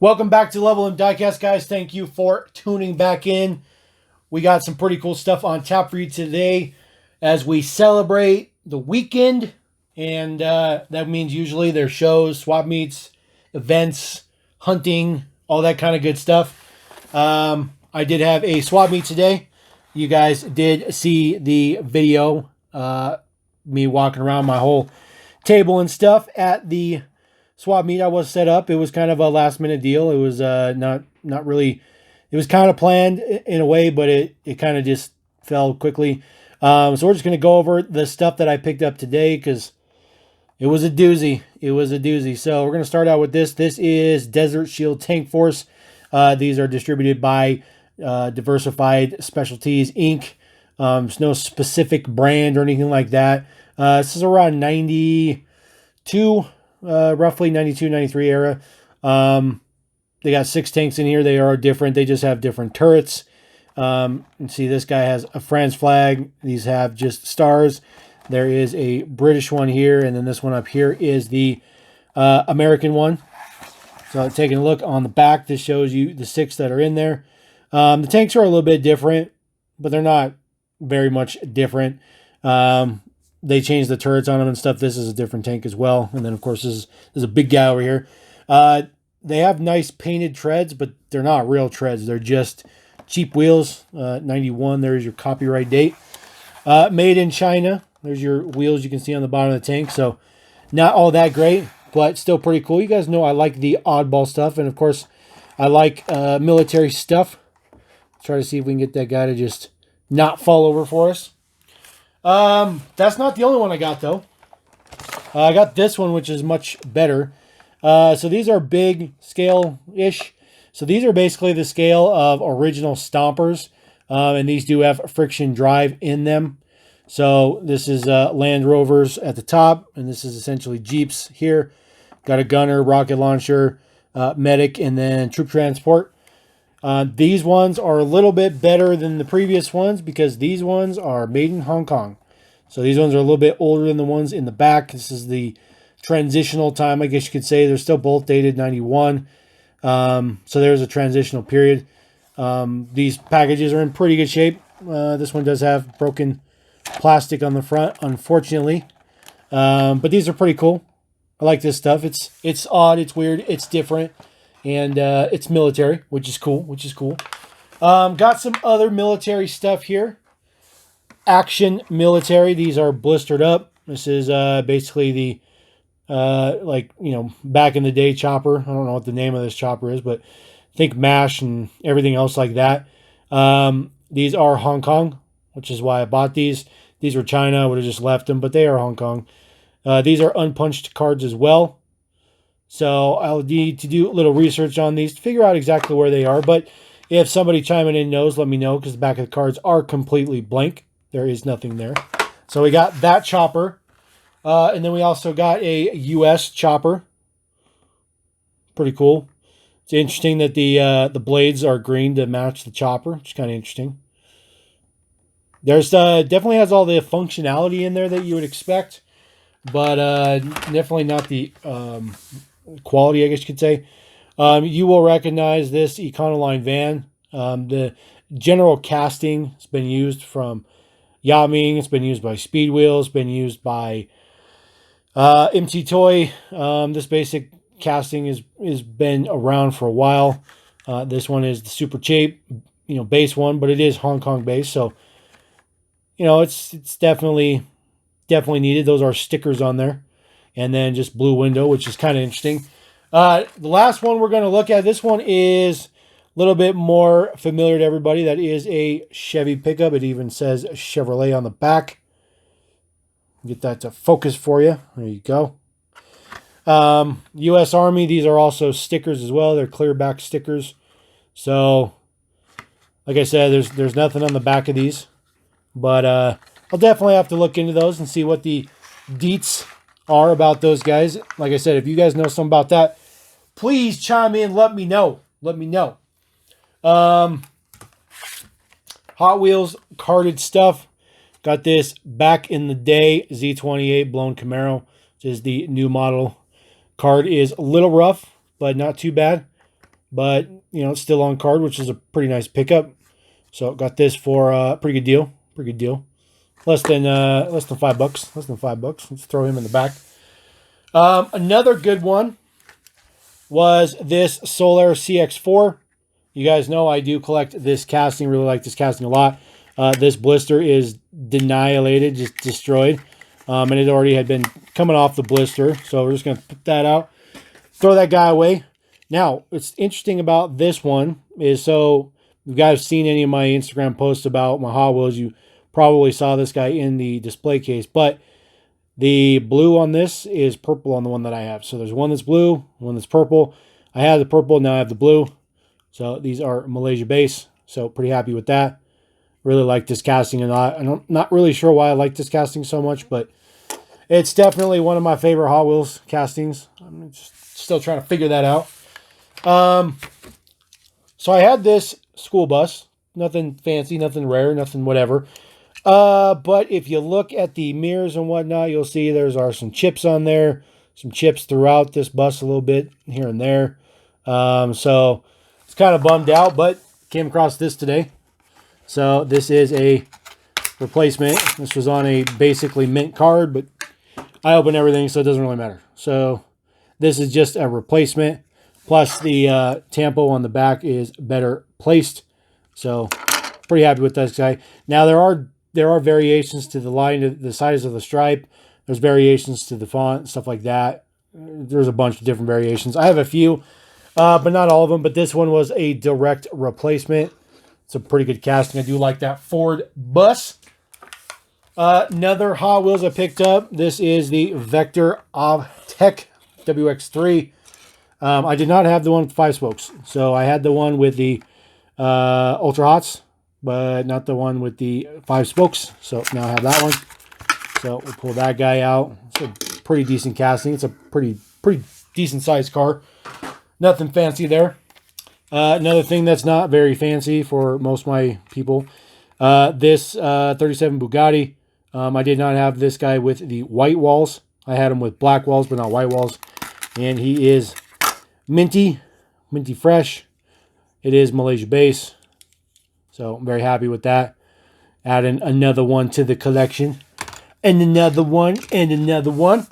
Welcome back to LevelMDiecast, guys. Thank you for tuning back in. We got some pretty cool stuff on tap for you today as we celebrate the weekend. And that means usually there's shows, swap meets, events, hunting, all that kind of good stuff. I did have a swap meet today. You guys did see the video, me walking around my whole table and stuff at the swap meet I was set up. It was kind of a last minute deal. It was not really, it was kind of planned in a way, but it kind of just fell quickly. So we're just going to go over the stuff that I picked up today because it was a doozy. It was a doozy. So we're going to start out with this. This is Desert Shield Tank Force. These are distributed by Diversified Specialties Inc. There's no specific brand or anything like that. This is around 92, roughly 92, 93 era. They got 6 tanks in here. They are different. They just have different turrets. You see this guy has a France flag. These have just stars. There is a British one here, and then this one up here is the American one. So taking a look on the back, this shows you the 6 that are in there. The tanks are a little bit different, but they're not very much different. They changed the turrets on them and stuff. This is a different tank as well. And then, of course, there's a big guy over here. They have nice painted treads, but they're not real treads. They're just cheap wheels. 91, there's your copyright date. Made in China. There's your wheels you can see on the bottom of the tank. So not all that great, but still pretty cool. You guys know I like the oddball stuff. And, of course, I like military stuff. Try to see if we can get that guy to just not fall over for us. That's not the only one I got, though. I got this one, which is much better. So these are big scale-ish. So these are basically the scale of original Stompers. And these do have friction drive in them. So this is Land Rovers at the top. And this is essentially Jeeps here. Got a gunner, rocket launcher, medic, and then troop transport. These ones are a little bit better than the previous ones because these ones are made in Hong Kong. So these ones are a little bit older than the ones in the back. This is the transitional time, I guess you could say. They're still both dated 91. So there's a transitional period. These packages are in pretty good shape. This one does have broken plastic on the front, unfortunately. But these are pretty cool. I like this stuff. It's odd, it's weird, it's different. And it's military, which is cool, Got some other military stuff here. Action military. These are blistered up. This is basically the, back in the day chopper. I don't know what the name of this chopper is, but think MASH and everything else like that. These are Hong Kong, which is why I bought these. These were China. I would have just left them, but they are Hong Kong. These are unpunched cards as well. So I'll need to do a little research on these to figure out exactly where they are. But if somebody chiming in knows, let me know because the back of the cards are completely blank. There is nothing there. So we got that chopper. And then we also got a U.S. chopper. Pretty cool. It's interesting that the blades are green to match the chopper, which is kind of interesting. There's definitely has all the functionality in there that you would expect. But definitely not the quality, I guess you could say. You will recognize this Econoline van. The general casting has been used from Yaming. It's been used by Speedwheel. It's been used by MT Toy. This basic casting is been around for a while. This one is the super cheap, base one, but it is Hong Kong based. So, it's definitely needed. Those are stickers on there. And then just blue window, which is kind of interesting. The last one we're going to look at, this one is a little bit more familiar to everybody. That is a Chevy pickup. It even says Chevrolet on the back. Get that to focus for you. There you go. U.S. Army, these are also stickers as well. They're clear back stickers. So, like I said, there's nothing on the back of these. But I'll definitely have to look into those and see what the deets are about those guys. Like I said, if you guys know something about that, please chime in. Let me know. Hot Wheels carded stuff. Got this back in the day Z28 blown Camaro, which is the new model. Card is a little rough, but not too bad. but you know, it's still on card, which is a pretty nice pickup. So got this for a pretty good deal. Pretty good deal. Less than $5. Less than $5. Let's throw him in the back. Another good one was this Solar CX4. You guys know I do collect this casting. Really like this casting a lot. This blister is annihilated, just destroyed. And it already had been coming off the blister. So we're just going to put that out. Throw that guy away. Now, what's interesting about this one is, so if you guys have seen any of my Instagram posts about my Hot Wheels, you probably saw this guy in the display case. But the blue on this is purple on the one that I have. So there's one that's blue, one that's purple. I have the purple, now I have the blue. So these are Malaysia base. So pretty happy with that. Really like this casting a lot. I'm not really sure why I like this casting so much, but it's definitely one of my favorite Hot Wheels castings. I'm just still trying to figure that out. So I had this school bus. Nothing fancy, nothing rare, nothing whatever. But if you look at the mirrors and whatnot, you'll see are some chips on there. Some chips throughout this bus a little bit here and there. So it's kind of bummed out, but came across this today. So this is a replacement. This was on a basically mint card, but I opened everything, so it doesn't really matter. So this is just a replacement. Plus the tampo on the back is better placed. So pretty happy with this guy. Now there are variations to the line, the size of the stripe. There's variations to the font, stuff like that. There's a bunch of different variations. I have a few, but not all of them. But this one was a direct replacement. It's a pretty good casting. I do like that Ford bus. Another Hot Wheels I picked up. This is the Vector of Tech WX3. I did not have the one with 5 spokes. So I had the one with the Ultra Hots, but not the one with the 5 spokes. So now I have that one. So we'll pull that guy out. It's a pretty decent casting. It's a pretty decent sized car. Nothing fancy there. Another thing that's not very fancy for most of my people. This 37 Bugatti. I did not have this guy with the white walls. I had him with black walls, but not white walls. And he is minty fresh. It is Malaysia base. So I'm very happy with that. Adding another one to the collection. And another one. And another one.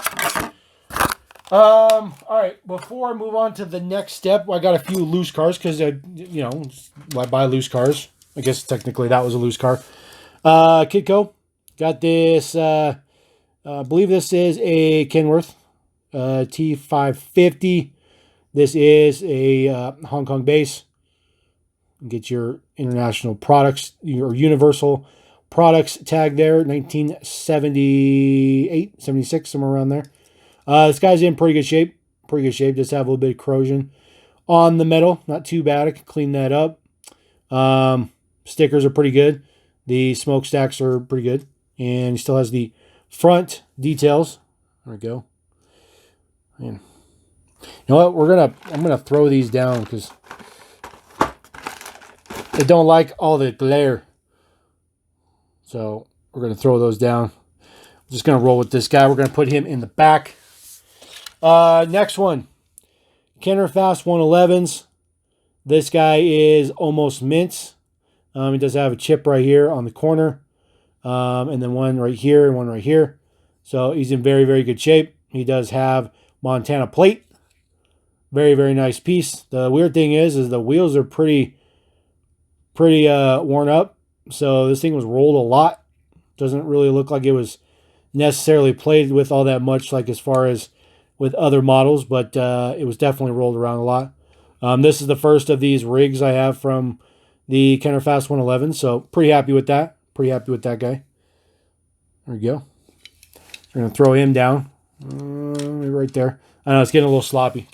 All right. Before I move on to the next step, I got a few loose cars because, I buy loose cars. I guess technically that was a loose car. Kidco. Got this. I believe this is a Kenworth T550. This is a Hong Kong base. Get your international products, your universal products tag there, 1978, 76, somewhere around there. This guy's in pretty good shape. Just have a little bit of corrosion on the metal. Not too bad. I can clean that up. Stickers are pretty good. The smokestacks are pretty good. And he still has the front details. There we go. Man. You know what? I'm gonna throw these down because I don't like all the glare. So we're going to throw those down. I'm just going to roll with this guy. We're going to put him in the back. Next one. Kenner Fast 111s. This guy is almost mint. He does have a chip right here on the corner. And then one right here and one right here. So he's in very, very good shape. He does have Montana plate. Very, very nice piece. The weird thing is the wheels are pretty worn up. So this thing was rolled a lot. Doesn't really look like it was necessarily played with all that much, like as far as with other models, but it was definitely rolled around a lot. This is the first of these rigs I have from the Kenner Fast 111, so pretty happy with that. Pretty happy with that guy. There we go. We're going to throw him down. Right there. I know it's getting a little sloppy.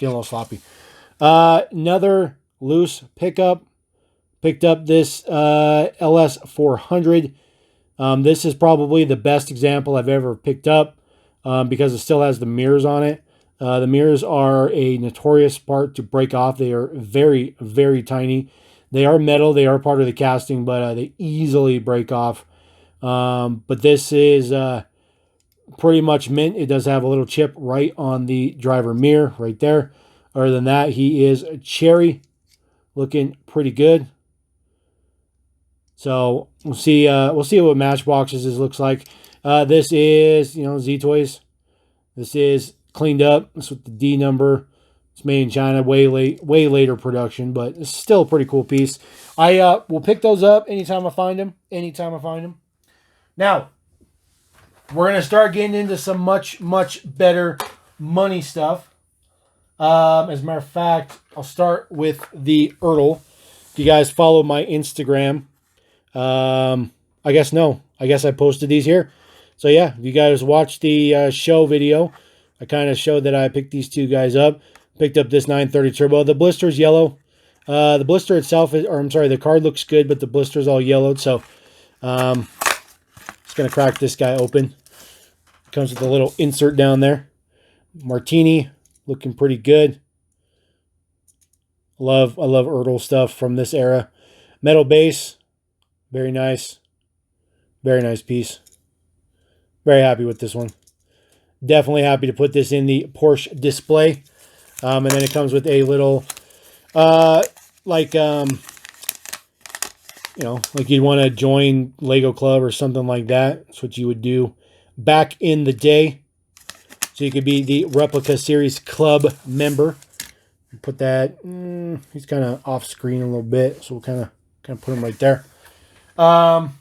Another loose pickup. Picked up this LS400. This is probably the best example I've ever picked up because it still has the mirrors on it. The mirrors are a notorious part to break off. They are very, very tiny. They are metal. They are part of the casting, but they easily break off. But this is pretty much mint. It does have a little chip right on the driver mirror right there. Other than that, he is cherry. looking pretty good. So we'll see what Matchboxes looks like. This is, Z Toys. This is cleaned up. This with the D number. It's made in China, way later production, but it's still a pretty cool piece. I will pick those up anytime I find them. Now, we're going to start getting into some much better money stuff. As a matter of fact, I'll start with the Ertl. If you guys follow my Instagram, I guess I posted these here. So yeah, if you guys watched the show video, I kind of showed that I picked these two guys up. Picked up this 930 Turbo. The blister's yellow. The blister itself, the card looks good, but the blister's all yellowed. So, just going to crack this guy open. Comes with a little insert down there. Martini, looking pretty good. I love Ertl stuff from this era. Metal base, very nice. Very nice piece. Very happy with this one. Definitely happy to put this in the Porsche display. And then it comes with a little, like you'd want to join Lego Club or something like that. That's what you would do back in the day. So you could be the Replica Series Club member. Put that, he's kind of off screen a little bit, so we'll kind of put him right there. Then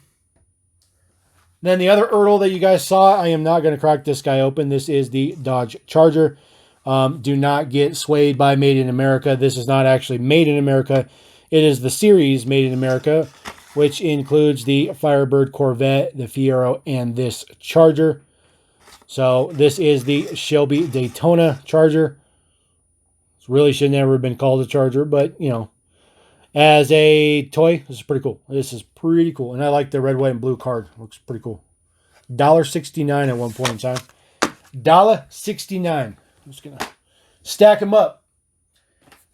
the other Ertl that you guys saw, I am not going to crack this guy open. This is the Dodge Charger. Do not get swayed by Made in America. This is not actually made in America. It is the series Made in America, which includes the Firebird Corvette, the Fiero, and this Charger. So this is the Shelby Daytona Charger. This really should never have been called a Charger, but, as a toy, this is pretty cool. This is pretty cool. And I like the red, white, and blue card. Looks pretty cool. $1.69 at one point in time. $1.69. I'm just going to stack them up.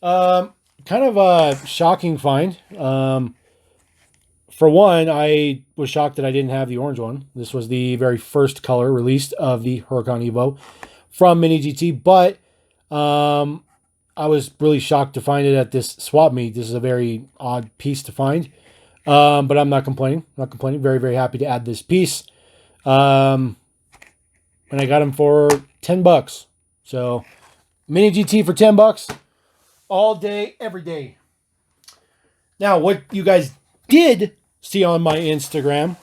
Kind of a shocking find. For one, I was shocked that I didn't have the orange one. This was the very first color released of the Huracan Evo from Mini GT. But I was really shocked to find it at this swap meet. This is a very odd piece to find. But I'm not complaining. Very, very happy to add this piece. And I got them for $10. So, Mini GT for $10 all day, every day. Now, what you guys did see on my Instagram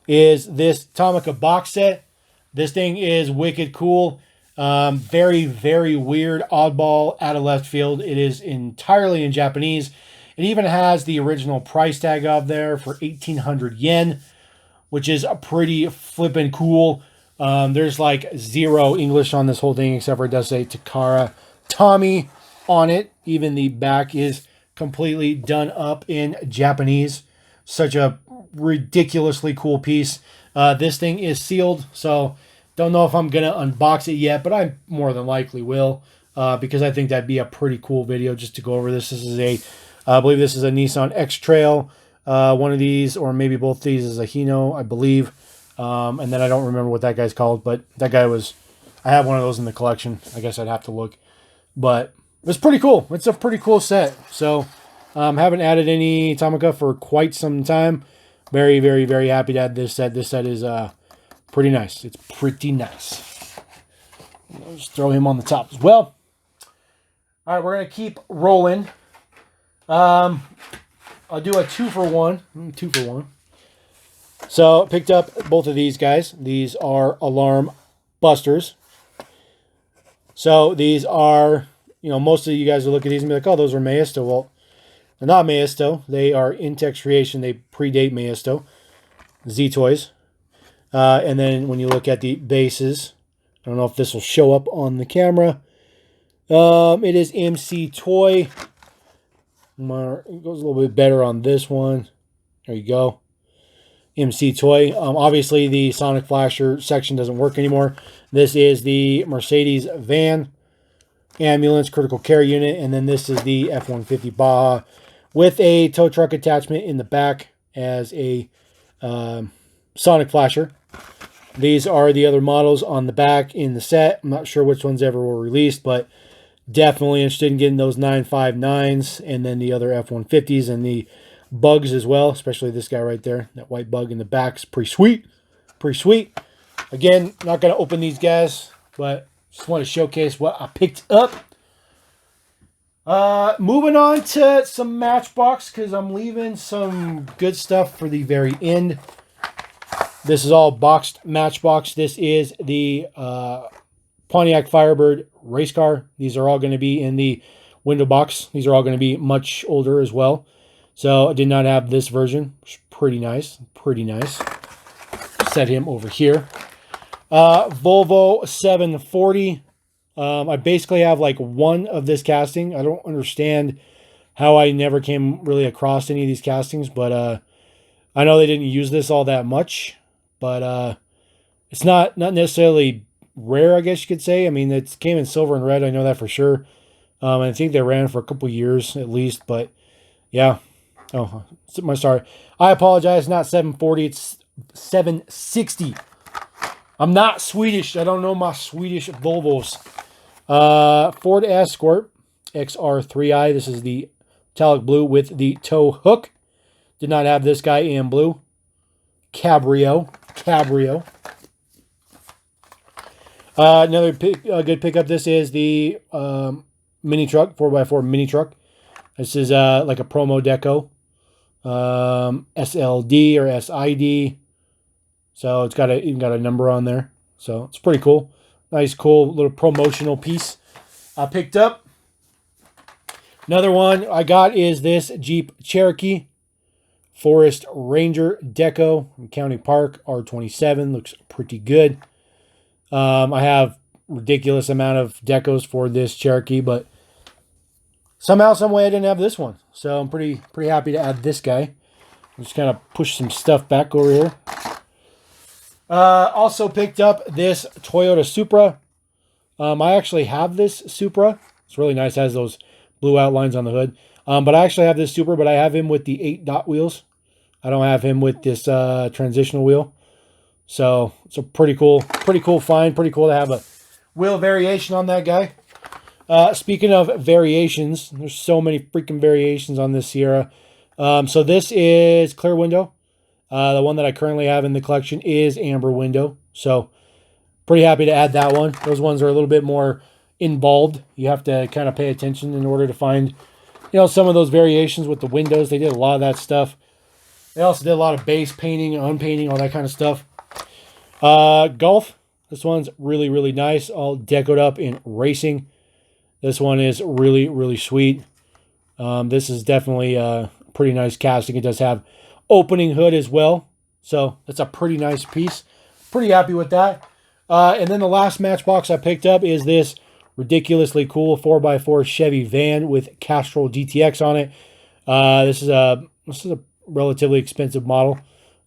is this Tomica box set. This thing is wicked cool. Very, very weird, oddball, out of left field. It is entirely in Japanese. It even has the original price tag up there for 1,800 yen, which is a pretty flippin' cool. There's like zero English on this whole thing, except for it does say Takara Tommy on it. Even the back is completely done up in Japanese. Such a ridiculously cool piece. This thing is sealed, so don't know if I'm going to unbox it yet, but I more than likely will, because I think that'd be a pretty cool video just to go over this. This is I believe this is a Nissan X-Trail. One of these, or maybe both these, is a Hino, I believe. And then I don't remember what that guy's called, but that guy I have one of those in the collection. I guess I'd have to look. But it's pretty cool. It's a pretty cool set. So, haven't added any Tomica for quite some time. Very, very, very happy to add this set. This set is pretty nice. It's pretty nice. I'll just throw him on the top as well. All right, we're going to keep rolling. I'll do a 2-for-1. 2-for-1. So, picked up both of these guys. These are Alarmbusters. So, these are, most of you guys will look at these and be like, oh, those are Maisto. Well, they're not Maisto. They are Intex creation. They predate Maisto. Z Toys. And then when you look at the bases, I don't know if this will show up on the camera. It is MC Toy. It goes a little bit better on this one. There you go. MC Toy. Obviously, the Sonic Flasher section doesn't work anymore. This is the Mercedes van, ambulance, critical care unit, and then this is the F-150 Baja with a tow truck attachment in the back as a Sonic Flasher. These are the other models on the back in the set. I'm not sure which ones ever were released, but Definitely interested in getting those 959s and then the other F-150s and the bugs as well, especially this guy right there. That white bug in the back is pretty sweet. Pretty sweet. Again, not going to open these guys, but just want to showcase what I picked up. Moving on to some Matchbox, because I'm leaving some good stuff for the very end. This is all boxed Matchbox. This is the Pontiac Firebird race car. These are all going to be in the window box. These are all going to be much older as well. So I did not have this version, which is pretty nice. Pretty nice. Set him over here. Volvo 740. I basically have like one of this casting. I don't understand how I never came really across any of these castings, but I know they didn't use this all that much, but it's not necessarily rare, I guess you could say. I mean, it came in silver and red. I know that for sure. I think they ran for a couple years at least, but yeah. Oh, sorry. I apologize. Not 740. It's 760. I'm not Swedish. I don't know my Swedish Volvos. Ford Escort XR3i. This is the metallic blue with the tow hook. Did not have this guy in blue. Cabrio. Another good pickup. This is the mini truck, 4x4 mini truck. This is like a promo deco. SLD or SID. So it's got even got a number on there. So it's pretty cool. Nice, cool little promotional piece I picked up. Another one I got is this Jeep Cherokee Forest Ranger Deco in County Park R27. Looks pretty good. I have ridiculous amount of decos for this Cherokee, but somehow, some way I didn't have this one. So I'm pretty happy to add this guy. Just kind of push some stuff back over here. Also picked up this Toyota Supra. I actually have this Supra. It's really nice. It has those blue outlines on the hood. But I actually have this Supra, but I have him with the 8 dot wheels. I don't have him with this transitional wheel. So it's a pretty cool find. Pretty cool to have a wheel variation on that guy. Speaking of variations, there's so many freaking variations on this Sierra. So this is clear window. The one that I currently have in the collection is amber window. So pretty happy to add that one. Those ones are a little bit more involved. You have to kind of pay attention in order to find, some of those variations with the windows. They did a lot of that stuff. They also did a lot of base painting, unpainting, all that kind of stuff. Golf. This one's really, really nice. All decoed up in racing. This one is really, really sweet. This is definitely a pretty nice casting. It does have opening hood as well. So that's a pretty nice piece. Pretty happy with that. And then the last Matchbox I picked up is this ridiculously cool 4x4 Chevy van with Castrol GTX on it. This is a relatively expensive model.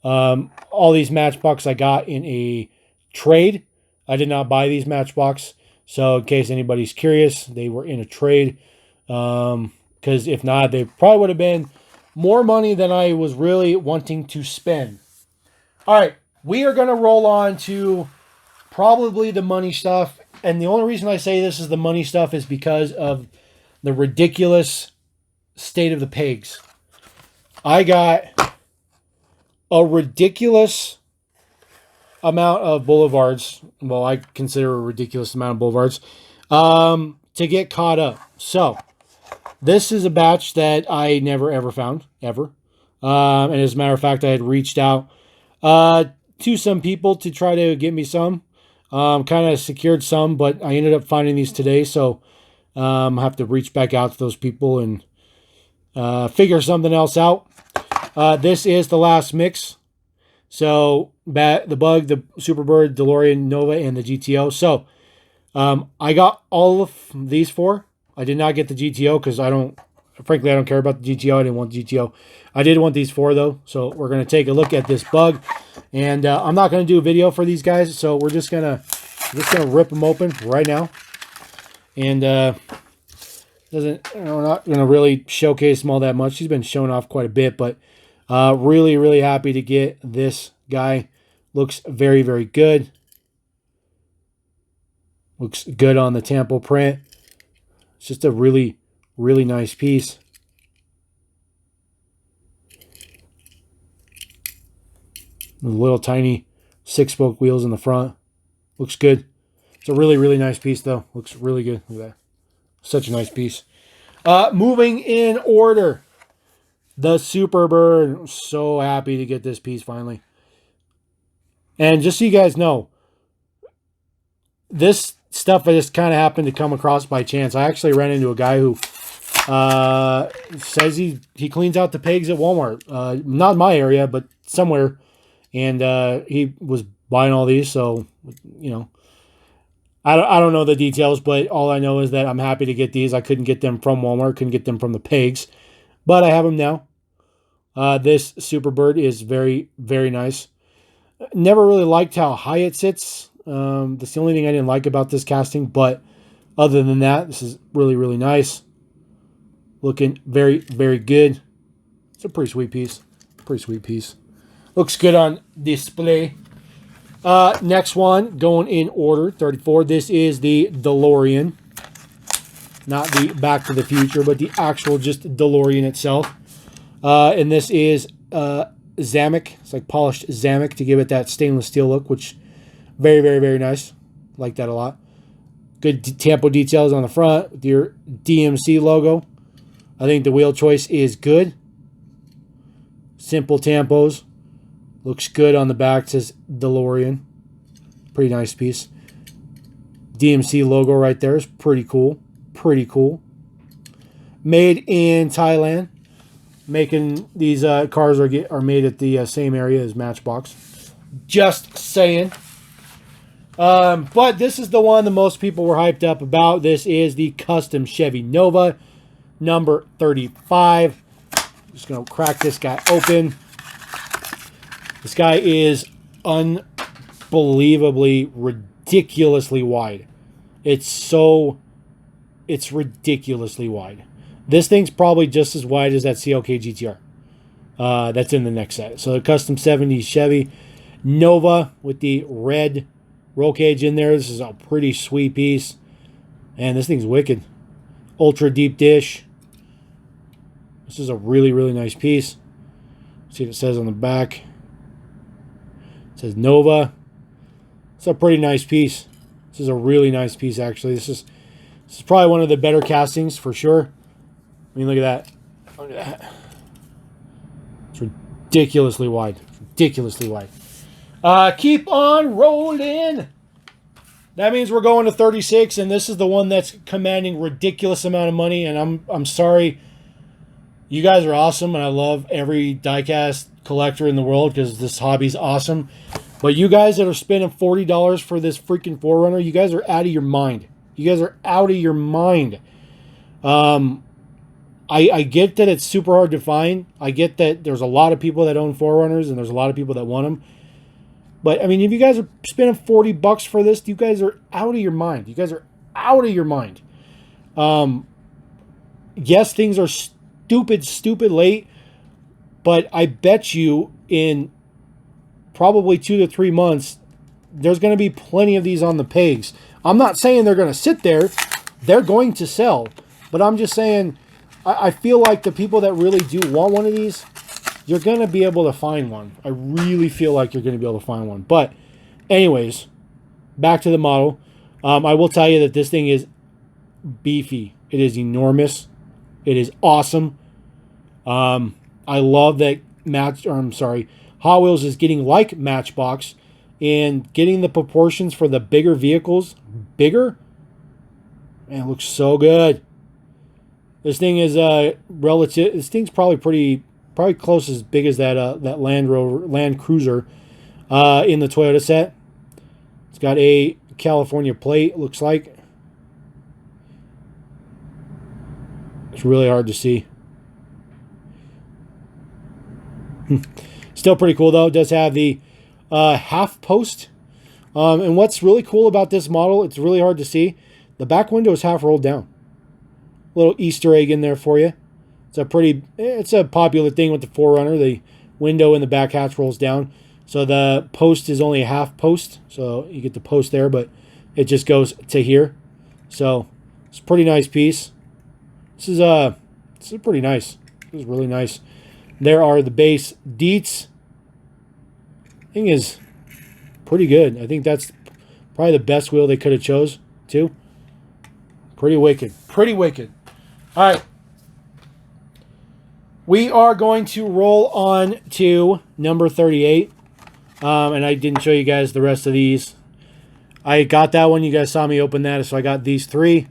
All these Matchbox I got in a trade. I did not buy these Matchbox. So in case anybody's curious, they were in a trade. Because if not, they probably would have been more money than I was really wanting to spend. All right, we are going to roll on to probably the money stuff. And the only reason I say this is the money stuff is because of the ridiculous state of the pegs. I got a ridiculous amount of Boulevards. Well, I consider a ridiculous amount of Boulevards to get caught up. So this is a batch that I never ever found, ever. And as a matter of fact, I had reached out to some people to try to get me some. Kind of secured some, but I ended up finding these today. So I have to reach back out to those people and figure something else out. This is the last mix. So the Bug, the Superbird, DeLorean, Nova, and the GTO. So I got all of these four. I did not get the GTO because frankly, I don't care about the GTO. I didn't want the GTO. I did want these four though. So we're going to take a look at this Bug. And I'm not going to do a video for these guys. So we're just going to rip them open right now. And we're not going to really showcase them all that much. He's been shown off quite a bit, but really, really happy to get this guy. Looks very, very good. Looks good on the Tampo print. It's just a really, really nice piece. With little tiny 6-spoke wheels in the front. Looks good. It's a really, really nice piece, though. Looks really good. Look at that. Such a nice piece. Moving in order. The Superbird. I'm so happy to get this piece finally. And just so you guys know, this stuff I just kind of happened to come across by chance. I actually ran into a guy who says he cleans out the pegs at Walmart. Not in my area, but somewhere. And he was buying all these, so, you know. I don't know the details, but all I know is that I'm happy to get these. I couldn't get them from Walmart. Couldn't get them from the pegs. But I have them now. This Superbird is very, very nice. Never really liked how high it sits. That's the only thing I didn't like about this casting. But other than that, this is really, really nice. Looking very, very good. It's a pretty sweet piece. Pretty sweet piece. Looks good on display. Next one, going in order, 34. This is the DeLorean. Not the Back to the Future, but the actual just DeLorean itself. And this is Zamic. It's like polished Zamic to give it that stainless steel look, which very, very, very nice. Like that a lot. Good tampo details on the front with your DMC logo. I think the wheel choice is good. Simple tampos. Looks good on the back. It says DeLorean. Pretty nice piece. DMC logo right there is pretty cool. Pretty cool. Made in Thailand. Making these cars are made at the same area as Matchbox. Just saying. But this is the one that most people were hyped up about. This is the custom Chevy Nova, number 35. Just going to crack this guy open. This guy is unbelievably, ridiculously wide. It's ridiculously wide. This thing's probably just as wide as that CLK GTR. That's in the next set. So the custom 70s Chevy Nova with the red roll cage in there. This is a pretty sweet piece. And this thing's wicked. Ultra deep dish. This is a really, really nice piece. See what it says on the back. It says Nova. It's a pretty nice piece. This is a really nice piece, actually. This is probably one of the better castings for sure. I mean, look at that. Look at that. It's ridiculously wide. Ridiculously wide. Keep on rolling. That means we're going to 36, and this is the one that's commanding ridiculous amount of money. And I'm sorry. You guys are awesome, and I love every diecast collector in the world because this hobby's awesome. But you guys that are spending $40 for this freaking 4Runner, you guys are out of your mind. You guys are out of your mind. I get that it's super hard to find. I get that there's a lot of people that own 4Runners, and there's a lot of people that want them. But, I mean, if you guys are spending $40 for this, you guys are out of your mind. You guys are out of your mind. Yes, things are stupid late, but I bet you in probably 2 to 3 months, there's going to be plenty of these on the pegs. I'm not saying they're going to sit there. They're going to sell. But I'm just saying, I feel like the people that really do want one of these, you're going to be able to find one. I really feel like you're going to be able to find one. But anyways, back to the model. I will tell you that this thing is beefy. It is enormous. It is awesome. I love that Hot Wheels is getting like Matchbox and getting the proportions for the bigger vehicles bigger. Man, it looks so good. This thing is relative. This thing's probably close as big as that Land Cruiser in the Toyota set. It's got a California plate. Looks like it's really hard to see. Still pretty cool though. It does have the half post. And what's really cool about this model, it's really hard to see. The back window is half rolled down. Little Easter egg in there for you. It's a popular thing with the 4Runner. The window in the back hatch rolls down. So the post is only a half post. So you get the post there, but it just goes to here. So It's a pretty nice piece. This is pretty nice. This is really nice. There are the base Dietz. Thing is pretty good. I think that's probably the best wheel they could have chose too. Pretty wicked. Pretty wicked. All right. We are going to roll on to number 38. And I didn't show you guys the rest of these. I got that one. You guys saw me open that, so I got these three.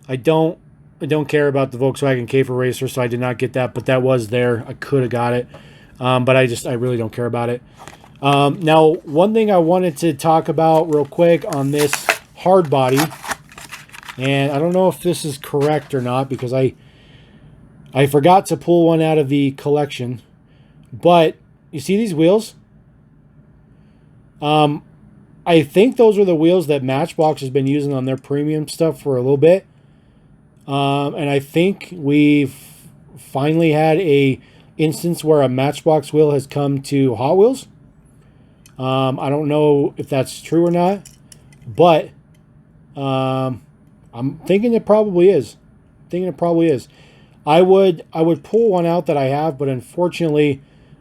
I don't care about the Volkswagen Käfer Racer, so I did not get that, but that was there. I could have got it. But I really don't care about it. Now, one thing I wanted to talk about real quick on this hard body, and I don't know if this is correct or not because I forgot to pull one out of the collection, but you see these wheels? I think those are the wheels that Matchbox has been using on their premium stuff for a little bit. And I think we've finally had a instance where a Matchbox wheel has come to Hot Wheels. I don't know if that's true or not, but I'm thinking it probably is. I would pull one out that I have, but unfortunately,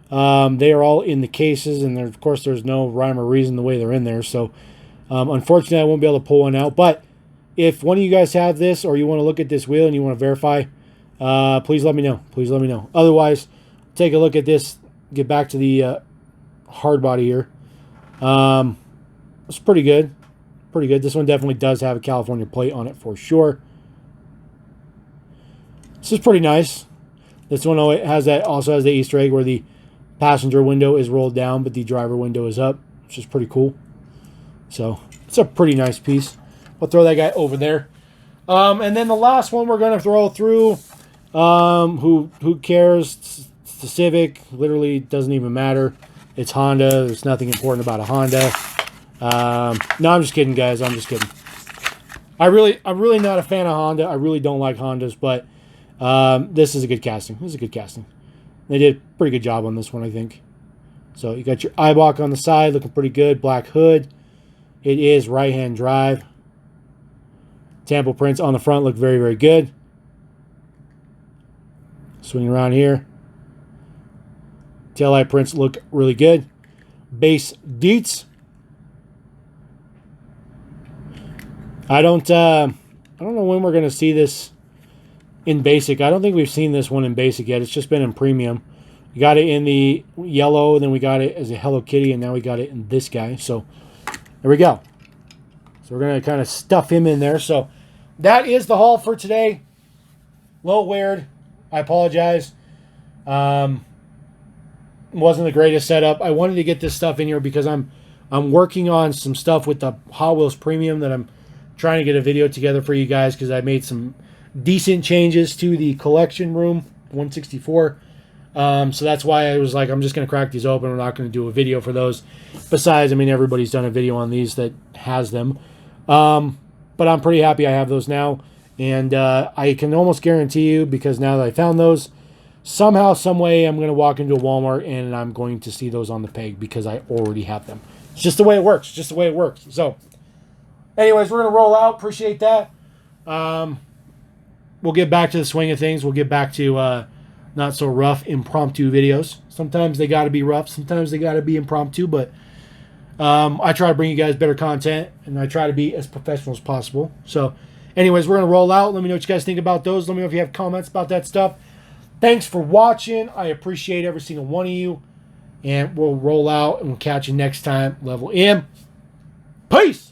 they are all in the cases, and of course, there's no rhyme or reason the way they're in there. So, unfortunately, I won't be able to pull one out. But if one of you guys have this, or you want to look at this wheel and you want to verify, please let me know. Please let me know. Otherwise, take a look at this. Get back to the hard body here. It's pretty good. Pretty good. This one definitely does have a California plate on it for sure. This is pretty nice. This one also has the Easter egg where the passenger window is rolled down, but the driver window is up, which is pretty cool. So it's a pretty nice piece. We'll throw that guy over there. And then the last one we're going to throw through, who cares? It's the Civic. Literally doesn't even matter. It's Honda. There's nothing important about a Honda. No, I'm just kidding, guys. I'm just kidding. I'm really not a fan of Honda. I really don't like Hondas, but this is a good casting. This is a good casting. They did a pretty good job on this one, I think. So you got your Eibach on the side, looking pretty good. Black hood. It is right-hand drive. Tampo prints on the front look very, very good. Swinging around here. Taillight prints look really good. Base Dietz. I don't know when we're going to see this in basic. I don't think we've seen this one in basic yet. It's just been in premium. We got it in the yellow, then we got it as a Hello Kitty, and now we got it in this guy. So there we go. So we're going to kind of stuff him in there. So that is the haul for today. A little weird. I apologize. Wasn't the greatest setup. I wanted to get this stuff in here because I'm working on some stuff with the Hot Wheels Premium that I'm trying to get a video together for you guys because I made some decent changes to the collection room 164. So that's why I was like, I'm just going to crack these open. We're not going to do a video for those. Besides, I mean, everybody's done a video on these that has them. But I'm pretty happy I have those now. And I can almost guarantee you, because now that I found those, somehow, some way, I'm going to walk into a Walmart and I'm going to see those on the peg because I already have them. It's just the way it works. Just the way it works. So, anyways, we're going to roll out. Appreciate that. We'll get back to the swing of things. We'll get back to not so rough impromptu videos. Sometimes they got to be rough. Sometimes they got to be impromptu. But I try to bring you guys better content, and I try to be as professional as possible. So, anyways, we're going to roll out. Let me know what you guys think about those. Let me know if you have comments about that stuff. Thanks for watching. I appreciate every single one of you. And we'll roll out, and we'll catch you next time. Level M. Peace!